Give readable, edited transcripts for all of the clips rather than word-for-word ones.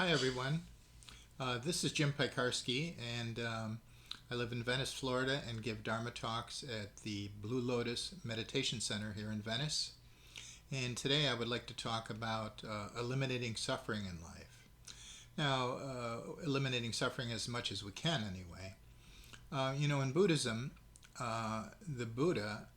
Hi everyone. This is Jim Pikarski, and I live in Venice, Florida, and give Dharma talks at the Blue Lotus Meditation Center here in Venice. And today I would like to talk about eliminating suffering in life. Now, eliminating suffering as much as we can, anyway. In Buddhism, the Buddha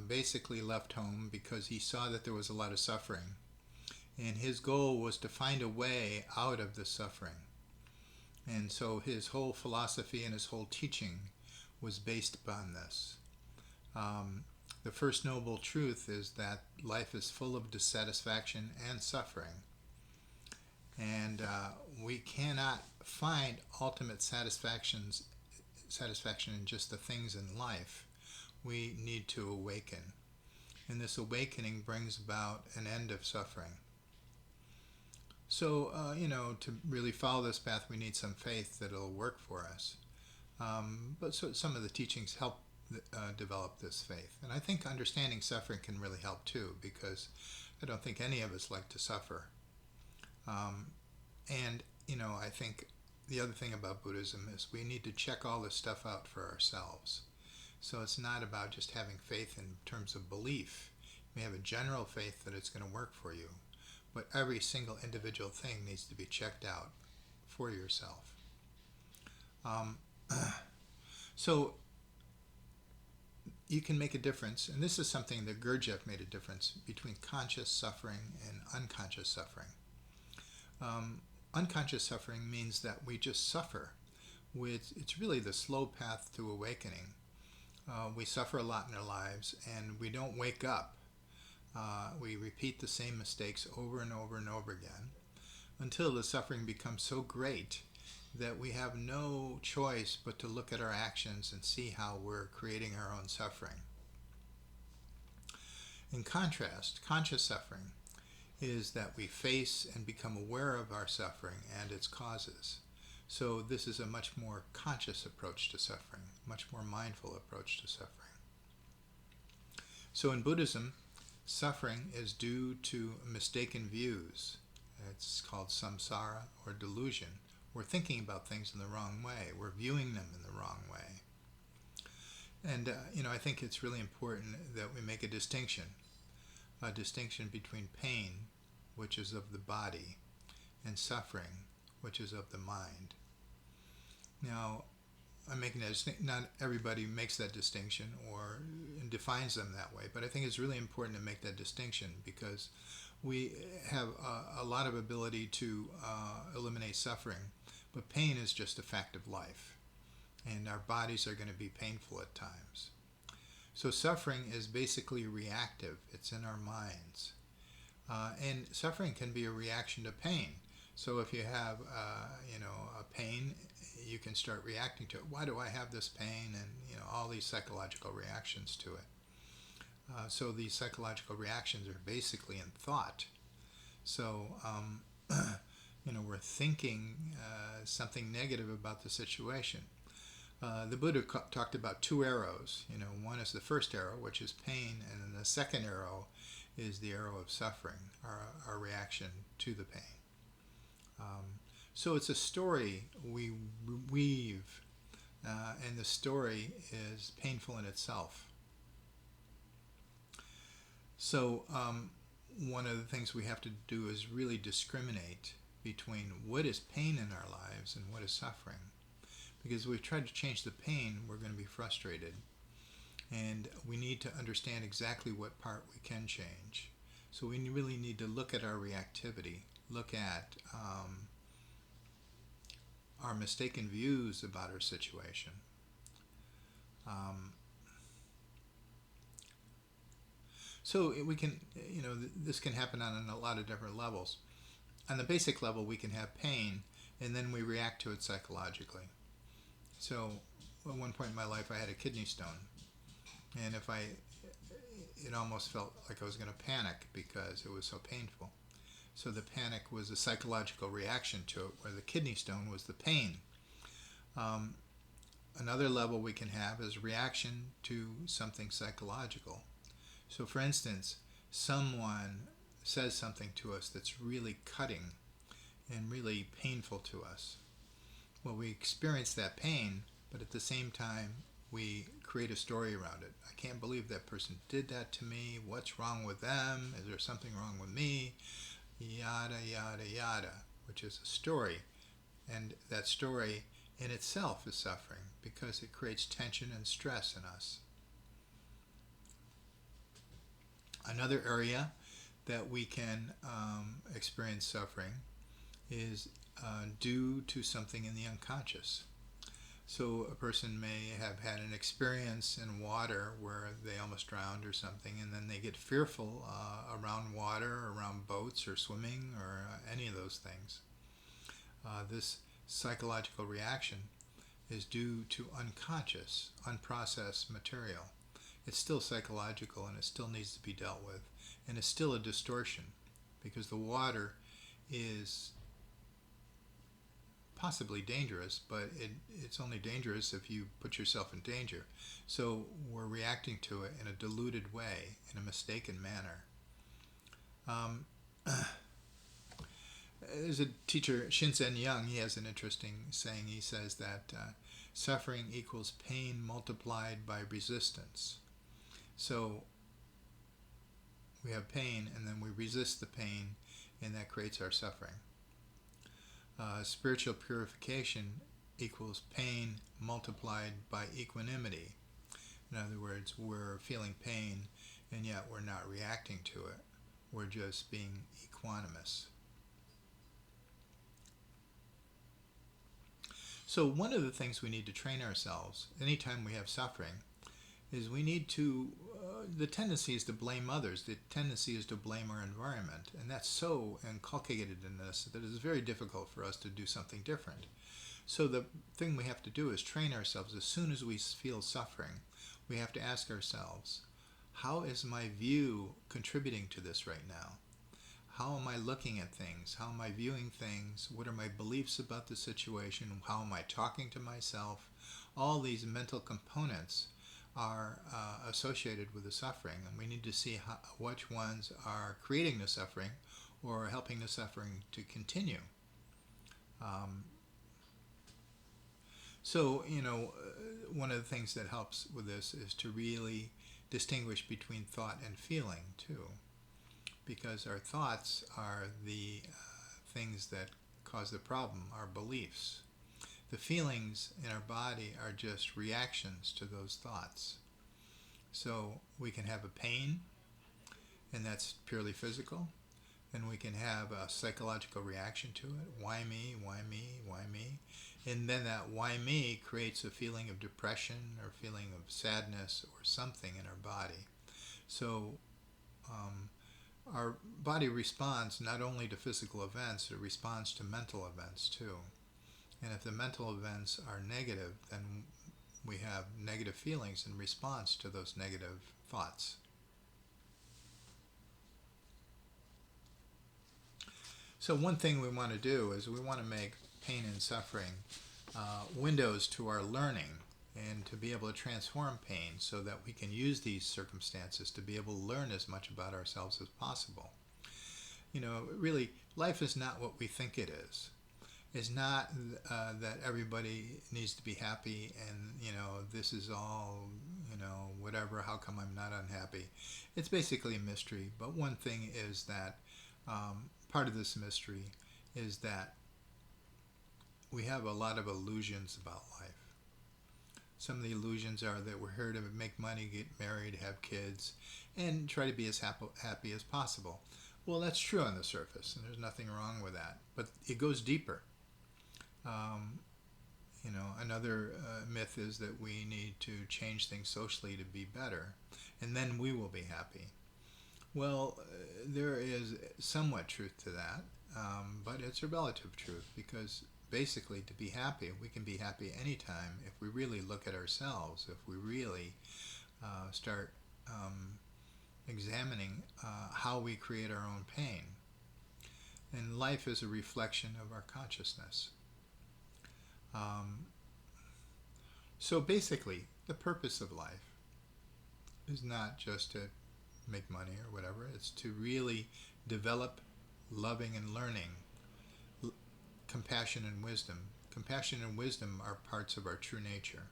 basically left home because he saw that there was a lot of suffering, and his goal was to find a way out of the suffering. And so his whole philosophy and his whole teaching was based upon this. Um, the first noble truth is that life is full of dissatisfaction and suffering, and we cannot find ultimate satisfaction in just the things in life. We need to awaken, and this awakening brings about an end of suffering. So, to really follow this path, we need some faith that it'll work for us. But so some of the teachings help develop this faith. And I think understanding suffering can really help too, because I don't think any of us like to suffer. Um, and I think the other thing about Buddhism is we need to check all this stuff out for ourselves. So it's not about just having faith in terms of belief. You may have a general faith that it's going to work for you, but every single individual thing needs to be checked out for yourself. Um, so you can make a difference, and this is something that Gurdjieff made a difference between conscious suffering and unconscious suffering. Unconscious suffering means that we just suffer. It's really the slow path to awakening. We suffer a lot in our lives, and we don't wake up. We repeat the same mistakes over and over and over again until the suffering becomes so great that we have no choice but to look at our actions and see how we're creating our own suffering. In contrast, conscious suffering is that we face and become aware of our suffering and its causes. So this is a much more conscious approach to suffering, much more mindful approach to suffering. So in Buddhism, suffering is due to mistaken views. It's called samsara, or delusion. We're thinking about things in the wrong way. We're viewing them in the wrong way. And, I think it's really important that we make a distinction between pain, which is of the body, and suffering, which is of the mind. Now, I'm making that distinction. Not everybody makes that distinction or defines them that way, but I think it's really important to make that distinction because we have a lot of ability to eliminate suffering, but pain is just a fact of life, and our bodies are going to be painful at times. So suffering is basically reactive. It's in our minds. And suffering can be a reaction to pain. So if you have, a pain, you can start reacting to it. Why do I have this pain? And, all these psychological reactions to it. So these psychological reactions are basically in thought. So, we're thinking something negative about the situation. The Buddha talked about two arrows. One is the first arrow, which is pain, and then the second arrow is the arrow of suffering, our reaction to the pain. So it's a story we weave, and the story is painful in itself. So one of the things we have to do is really discriminate between what is pain in our lives and what is suffering. Because if we try to change the pain, we're going to be frustrated. And we need to understand exactly what part we can change. So we really need to look at our reactivity, look at our mistaken views about our situation. So we can, this can happen on a lot of different levels. On the basic level, we can have pain, and then we react to it psychologically. So at one point in my life, I had a kidney stone, and it almost felt like I was going to panic because it was so painful. So the panic was a psychological reaction to it, where the kidney stone was the pain. Another level we can have is reaction to something psychological. So for instance, someone says something to us that's really cutting, and really painful to us. Well, we experience that pain, but at the same time, we create a story around it. I can't believe that person did that to me. What's wrong with them? Is there something wrong with me? Yada, yada, yada, which is a story. And that story in itself is suffering because it creates tension and stress in us. Another area that we can experience suffering is due to something in the unconscious. So a person may have had an experience in water where they almost drowned or something, and then they get fearful around water, around boats or swimming or any of those things. This psychological reaction is due to unconscious, unprocessed material. It's still psychological and it still needs to be dealt with, and it's still a distortion because the water is possibly dangerous, but it's only dangerous if you put yourself in danger. So we're reacting to it in a diluted way, in a mistaken manner. There's a teacher, Shinzen Young, he has an interesting saying. He says that suffering equals pain multiplied by resistance. So we have pain and then we resist the pain, and that creates our suffering. Spiritual purification equals pain multiplied by equanimity. In other words, we're feeling pain and yet we're not reacting to it. We're just being equanimous. So one of the things we need to train ourselves anytime we have suffering is we need to, the tendency is to blame others. The tendency is to blame our environment. And that's so inculcated in us that it's very difficult for us to do something different. So the thing we have to do is train ourselves. As soon as we feel suffering, we have to ask ourselves, how is my view contributing to this right now? How am I looking at things? How am I viewing things? What are my beliefs about the situation? How am I talking to myself? All these mental components are associated with the suffering, and we need to see which ones are creating the suffering or helping the suffering to continue. One of the things that helps with this is to really distinguish between thought and feeling too, because our thoughts are the things that cause the problem, our beliefs. The feelings in our body are just reactions to those thoughts. So we can have a pain, and that's purely physical, and we can have a psychological reaction to it. Why me? Why me? Why me? And then that why me creates a feeling of depression or feeling of sadness or something in our body. So our body responds not only to physical events, it responds to mental events too. And if the mental events are negative, then we have negative feelings in response to those negative thoughts. So one thing we want to do is we want to make pain and suffering windows to our learning, and to be able to transform pain so that we can use these circumstances to be able to learn as much about ourselves as possible. Really, life is not what we think it is. It's not that everybody needs to be happy and, this is all, whatever, how come I'm not unhappy? It's basically a mystery. But one thing is that part of this mystery is that we have a lot of illusions about life. Some of the illusions are that we're here to make money, get married, have kids, and try to be as happy as possible. Well, that's true on the surface, and there's nothing wrong with that. But it goes deeper. Another myth is that we need to change things socially to be better, and then we will be happy. Well, there is somewhat truth to that, but it's a relative truth, because basically to be happy, we can be happy anytime if we really look at ourselves, if we really start examining how we create our own pain. And life is a reflection of our consciousness. So basically, the purpose of life is not just to make money or whatever. It's to really develop loving and learning compassion and wisdom. Compassion and wisdom are parts of our true nature,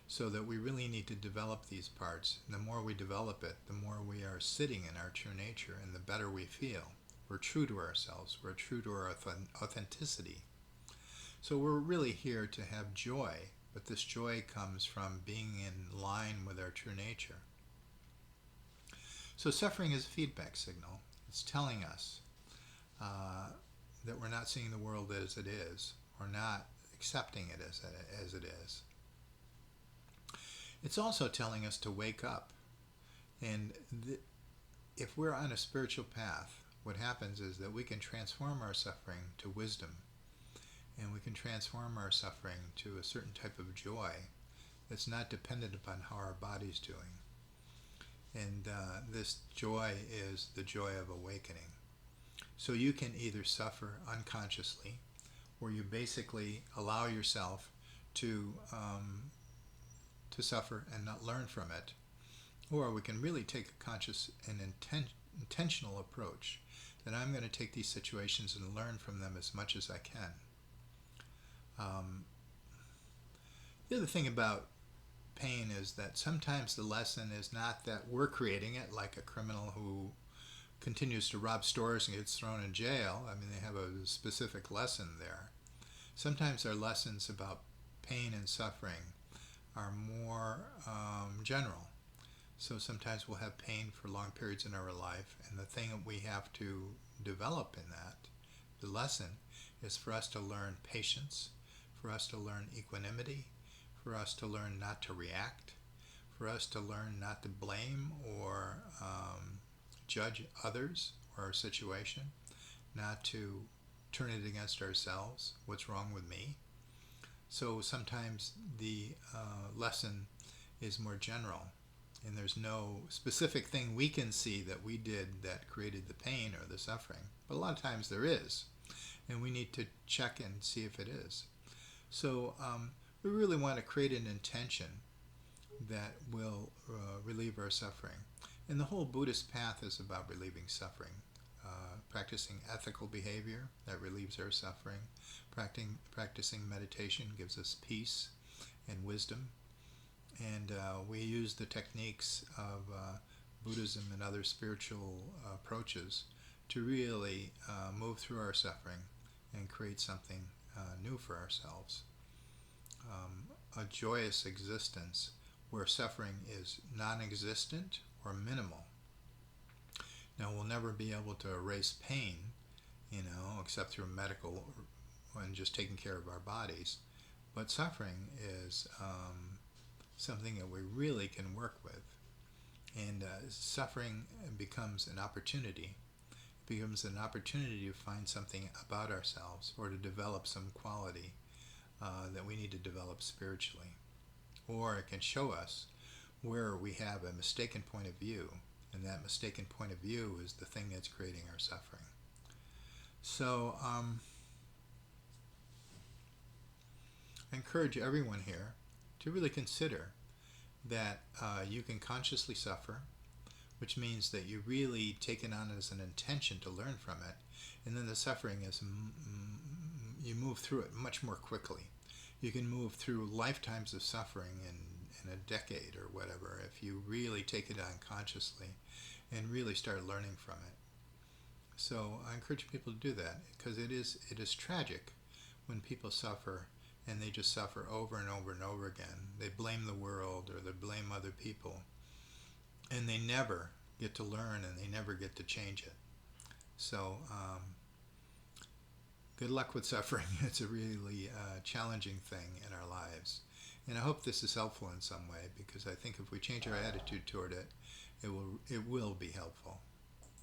so that we really need to develop these parts. And the more we develop it, the more we are sitting in our true nature, and the better we feel. We're true to ourselves. We're true to our authenticity. So we're really here to have joy, but this joy comes from being in line with our true nature. So suffering is a feedback signal. It's telling us that we're not seeing the world as it is, or not accepting it as it is. It's also telling us to wake up. And if we're on a spiritual path, what happens is that we can transform our suffering to wisdom, and we can transform our suffering to a certain type of joy that's not dependent upon how our body's doing. And this joy is the joy of awakening. So you can either suffer unconsciously, where you basically allow yourself to suffer and not learn from it, or we can really take a conscious and intentional approach, that I'm going to take these situations and learn from them as much as I can. The other thing about pain is that sometimes the lesson is not that we're creating it, like a criminal who continues to rob stores and gets thrown in jail. I mean, they have a specific lesson there. Sometimes our lessons about pain and suffering are more general. So sometimes we'll have pain for long periods in our life, and the thing that we have to develop in that, the lesson, is for us to learn patience, for us to learn equanimity, for us to learn not to react, for us to learn not to blame or judge others or our situation, not to turn it against ourselves. What's wrong with me? So sometimes the lesson is more general, and there's no specific thing we can see that we did that created the pain or the suffering. But a lot of times there is, and we need to check and see if it is. So we really want to create an intention that will relieve our suffering. And the whole Buddhist path is about relieving suffering. Practicing ethical behavior that relieves our suffering. Practicing meditation gives us peace and wisdom. And we use the techniques of Buddhism and other spiritual approaches to really move through our suffering and create something new for ourselves. A joyous existence where suffering is non-existent or minimal. Now, we'll never be able to erase pain, except through medical and just taking care of our bodies. But suffering is something that we really can work with. And suffering becomes an opportunity. It becomes an opportunity to find something about ourselves, or to develop some quality that we need to develop spiritually. Or it can show us where we have a mistaken point of view, and that mistaken point of view is the thing that's creating our suffering. So I encourage everyone here to really consider that you can consciously suffer, which means that you really take it on as an intention to learn from it, and then the suffering is you move through it much more quickly. You can move through lifetimes of suffering in a decade or whatever if you really take it on consciously and really start learning from it. So I encourage people to do that, because it is tragic when people suffer and they just suffer over and over and over again. They blame the world or they blame other people, and they never get to learn and they never get to change it. So good luck with suffering. It's a really challenging thing in our lives. And I hope this is helpful in some way, because I think if we change our attitude toward it, it will be helpful.